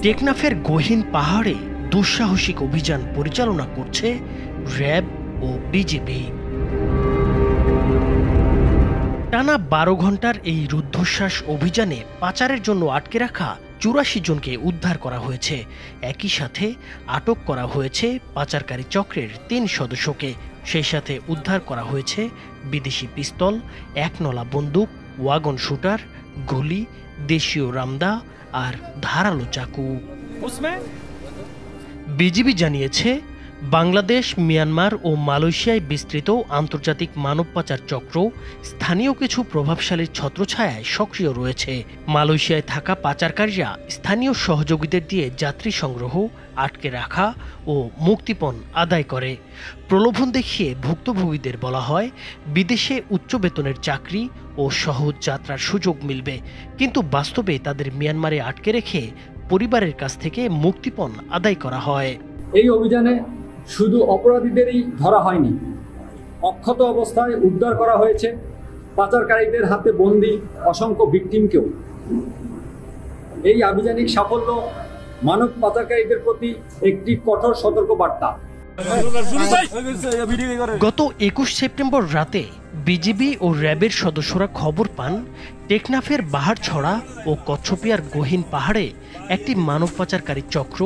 টেকনাফের গহীন পাহাড়ে দুঃসাহসিক অভিযান পরিচালনা করছে র্যাব ও বিজিবি। টানা 12 ঘন্টার এই রুদ্ধশ্বাস অভিযানে পাচারের জন্য আটকে রাখা 84 জনকে উদ্ধার করা হয়েছে। একই সাথে আটক করা হয়েছে পাচারকারী চক্রের 3 সদস্যকে। সেই সাথে উদ্ধার করা হয়েছে বিদেশি পিস্তল, 1 নলা বন্দুক, ওয়াগন শুটার, গুলি, দেশীয় রামদা আর ধারালো চাকু। বিজিবি জানিয়েছে, বাংলাদেশ, মিয়ানমার ও মালয়েশিয়ায় বিস্তৃত আন্তর্জাতিক মানব পাচার চক্র স্থানীয় কিছু প্রভাবশালীর ছত্রছায়ায় সক্রিয় রয়েছে। মালয়েশিয়ায় থাকা পাচারকারীরা স্থানীয় সহযোগীদের দিয়ে যাত্রী সংগ্রহ, আটকে রাখা ও মুক্তিপণ আদায় করে। প্রলোভন দেখিয়ে ভুক্তভোগীদের বলা হয় বিদেশে উচ্চ বেতনের চাকরি ও সহজ যাত্রার সুযোগ মিলবে, কিন্তু বাস্তবে তাদের মিয়ানমারে আটকে রেখে পরিবারের কাছ থেকে মুক্তিপণ আদায় করা হয়। এই অভিযানে শুধু অপরাধীদেরই ধরা হয়নি, অক্ষত অবস্থায় উদ্ধার করা হয়েছে পাচারকারীদের হাতে বন্দী অসংখ্য ভিকটিমকেও। এই আভিযানিক সাফল্য মানব পাচারকারীদের প্রতি একটি কঠোর সতর্কবার্তা। গত 21 সেপ্টেম্বর রাতে বিজিবি ও র্যাবের সদস্যরা খবর পান টেকনাফের বাহারছড়া ও কচ্ছপিয়ার গহীন পাহাড়ে একটি মানব পাচারকারী চক্র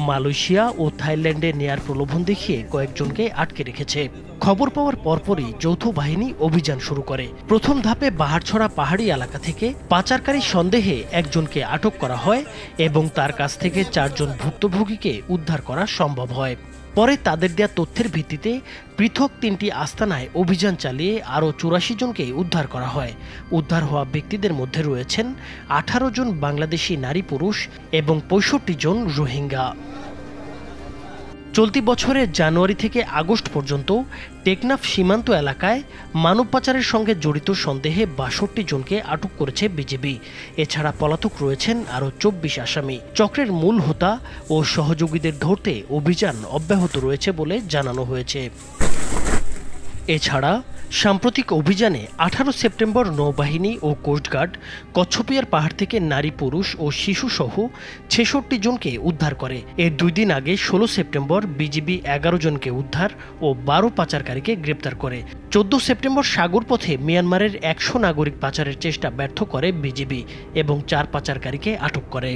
মালয়েশিয়া ও থাইল্যান্ডে নেয়ার প্রলোভন দেখিয়ে কয়েকজনকে আটকে রেখেছে। খবর পাওয়ার পরপরই যৌথ বাহিনী অভিযান শুরু করে। প্রথম ধাপে বাহারছড়া পাহাড়ি এলাকা থেকে পাচারকারী সন্দেহে একজনকে আটক করা হয় এবং তার কাছ থেকে 4 জন ভুক্তভোগীকে উদ্ধার করা সম্ভব হয়। পরে তাদের দেয়া তথ্যের ভিত্তিতে পৃথক 3টি আস্তানায় অভিযান চালিয়ে আরও 84 জনকে উদ্ধার করা হয়। উদ্ধার হওয়া ব্যক্তিদের মধ্যে রয়েছেন 18 জন বাংলাদেশি নারী পুরুষ এবং 65 জন রোহিঙ্গা। চলতি বছরের জানুয়ারি থেকে আগস্ট পর্যন্ত টেকনাফ সীমান্ত এলাকায় মানব পাচারের সঙ্গে জড়িত সন্দেহে 62 জনকে আটক করেছে বিজিবি। এছাড়া পলাতক রয়েছেন আরও 24 আসামি। চক্রের মূল হোতা ও সহযোগীদের ধরতে অভিযান অব্যাহত রয়েছে বলে জানানো হয়েছে। এছাড়া সাম্প্রতিক অভিযানে 18 সেপ্টেম্বর নৌবাহিনী ও কোস্টগার্ড কচ্ছপিয়ার পাহাড় থেকে নারী, পুরুষ ও শিশুসহ 66 জনকে উদ্ধার করে। এর 2 দিন আগে 16 সেপ্টেম্বর বিজিবি 11 জনকে উদ্ধার ও 12 পাচারকারীকে গ্রেপ্তার করে। 14 সেপ্টেম্বর সাগরপথে মিয়ানমারের 100 নাগরিক পাচারের চেষ্টা ব্যর্থ করে বিজিবি এবং 4 পাচারকারীকে আটক করে।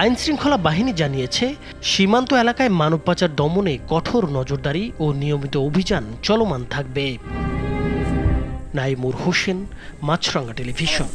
আইনশৃঙ্খলা বাহিনী জানিয়েছে, সীমান্ত এলাকায় মানব পাচার দমনে কঠোর নজরদারি ও নিয়মিত অভিযান চলমান থাকবে। নাইমুর হোসেন, মাছরাঙ্গা টেলিভিশন।